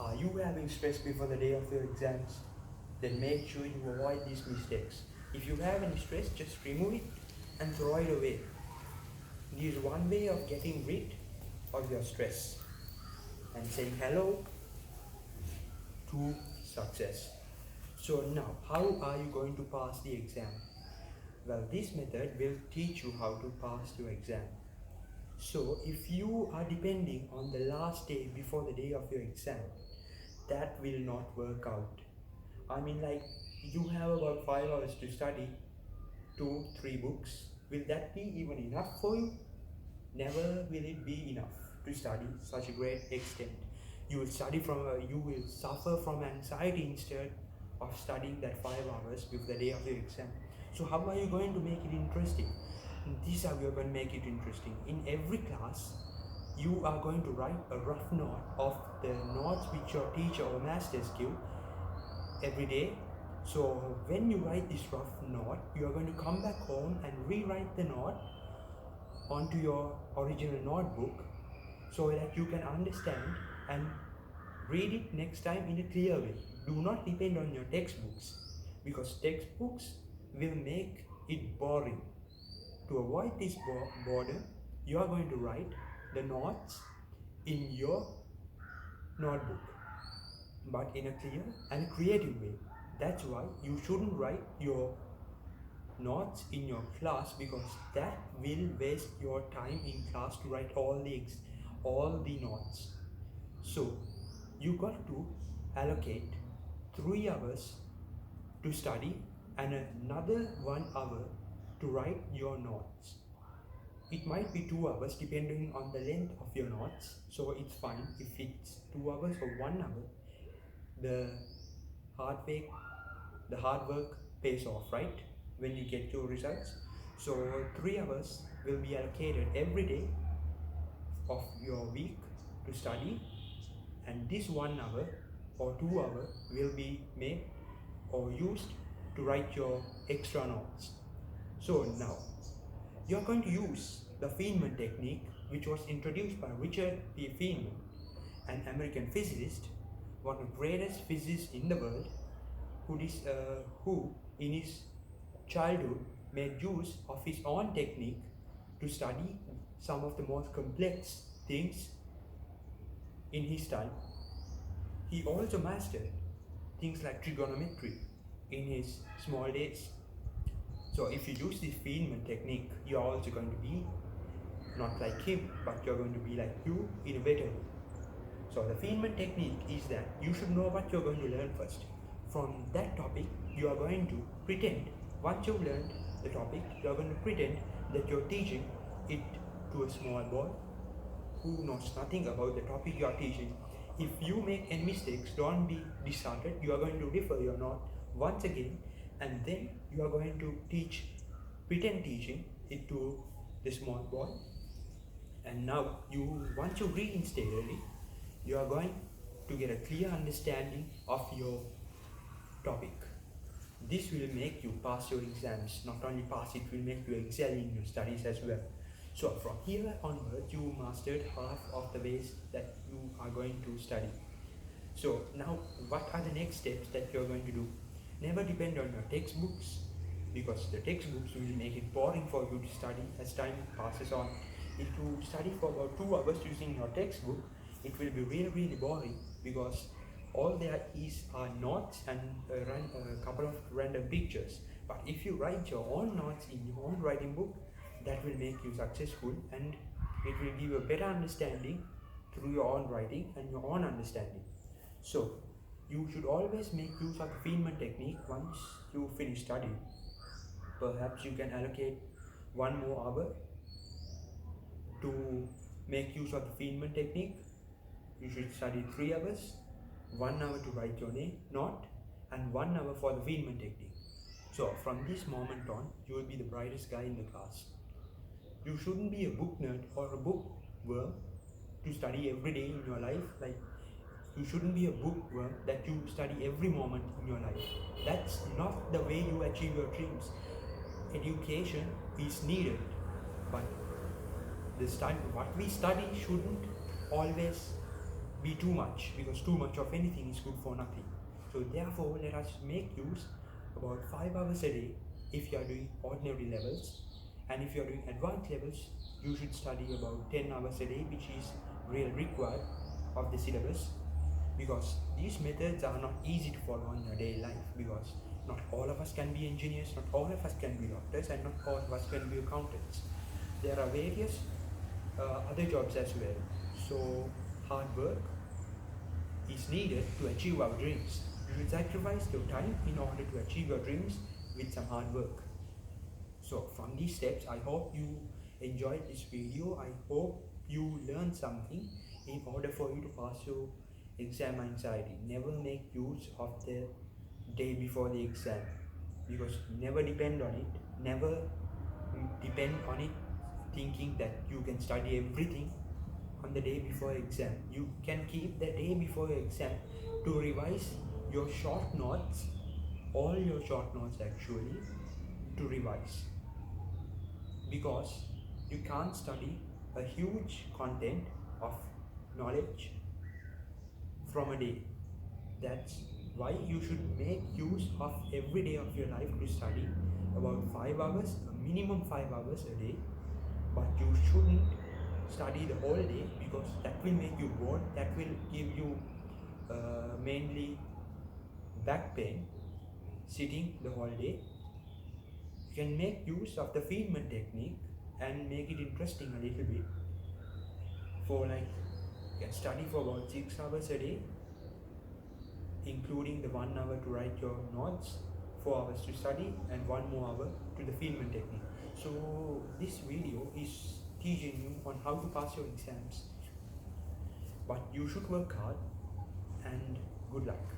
Are you having stress before the day of your exams? Then make sure you avoid these mistakes. If you have any stress, just remove it and throw it away. This is one way of getting rid of your stress and saying hello to success. So now, how are you going to pass the exam? Well, this method will teach you how to pass your exam. So if you are depending on the last day before the day of your exam, that will not work out. I mean, like, you have about 5 hours to study 2-3 books. Will that be even enough for you? Never will it be enough to study such a great extent. You will suffer from anxiety instead of studying that 5 hours before the day of your exam. So how are you going to make it interesting? This is how you are going to make it interesting. In every class, you are going to write a rough note of the notes which your teacher or masters give every day. So when you write this rough note, you are going to come back home and rewrite the note onto your original notebook so that you can understand and read it next time in a clear way. Do not depend on your textbooks, because textbooks will make it boring. To avoid this boredom, you are going to write the notes in your notebook, but in a clear and creative way. That's why you shouldn't write your notes in your class, because that will waste your time in class to write all the notes. So you got to allocate 3 hours to study and another 1 hour to write your notes. It might be 2 hours depending on the length of your notes, so it's fine if it's 2 hours or 1 hour. The hard work pays off, right? When you get your results. So 3 hours will be allocated every day of your week to study, and this 1 hour or 2 hours will be made or used to write your extra notes. So now you're going to use the Feynman technique, which was introduced by Richard P. Feynman, an American physicist, one of the greatest physicists in the world, who in his childhood made use of his own technique to study some of the most complex things in his time. He also mastered things like trigonometry in his small days. So if you use this Feynman technique, you're also going to be not like him, but you're going to be like you in a better way. So the Feynman technique is that you should know what you're going to learn first. From that topic, you are going to pretend, once you've learned the topic, you're going to pretend that you're teaching it to a small boy who knows nothing about the topic you are teaching. If you make any mistakes, don't be disheartened. You are going to refer your note once again, and then you are going to pretend teaching it to the small boy. And now, once you reinstate it, you are going to get a clear understanding of your topic. This will make you pass your exams. Not only pass, it will make you excel in your studies as well. So from here onwards, you mastered half of the ways that you are going to study. So now, what are the next steps that you are going to do? Never depend on your textbooks, because the textbooks will make it boring for you to study as time passes on. If you study for about 2 hours using your textbook, it will be really boring, because all there is are notes and a couple of random pictures. But if you write your own notes in your own writing book, that will make you successful, and it will give you a better understanding through your own writing and your own understanding. So you should always make use of the Feynman technique once you finish studying. Perhaps you can allocate 1 more hour to make use of the Feynman technique. You should study 3 hours, 1 hour to write your note, and 1 hour for the Feynman technique. So from this moment on, you will be the brightest guy in the class. You shouldn't be a book nerd or a bookworm to study every day in your life. Like, you shouldn't be a bookworm that you study every moment in your life. That's not the way you achieve your dreams. Education is needed, but what we study shouldn't always be too much, because too much of anything is good for nothing. So therefore, let us make use about 5 hours a day if you are doing ordinary levels, and if you are doing advanced levels, you should study about 10 hours a day, which is real required of the syllabus, because these methods are not easy to follow in your daily life, because not all of us can be engineers, not all of us can be doctors, and not all of us can be accountants. There are various other jobs as well. So hard work is needed to achieve our dreams. You should sacrifice your time in order to achieve your dreams with some hard work. So from these steps, I hope you enjoyed this video. I hope you learned something in order for you to pass your exam anxiety. Never make use of the day before the exam, because never depend on it. Never depend on it thinking that you can study everything on the day before exam. You can keep the day before your exam to revise your short notes, all your short notes actually, to revise, because you can't study a huge content of knowledge from a day. That's why you should make use of every day of your life to study about 5 hours, a minimum 5 hours a day. But you shouldn't study the whole day, because that will make you bored, that will give you mainly back pain sitting the whole day. You can make use of the Feynman technique and make it interesting a little bit. For like, you can study for about 6 hours a day, including the 1 hour to write your notes, 4 hours to study, and 1 more hour to the Feynman technique. So this video is teaching you on how to pass your exams, but you should work hard, and good luck.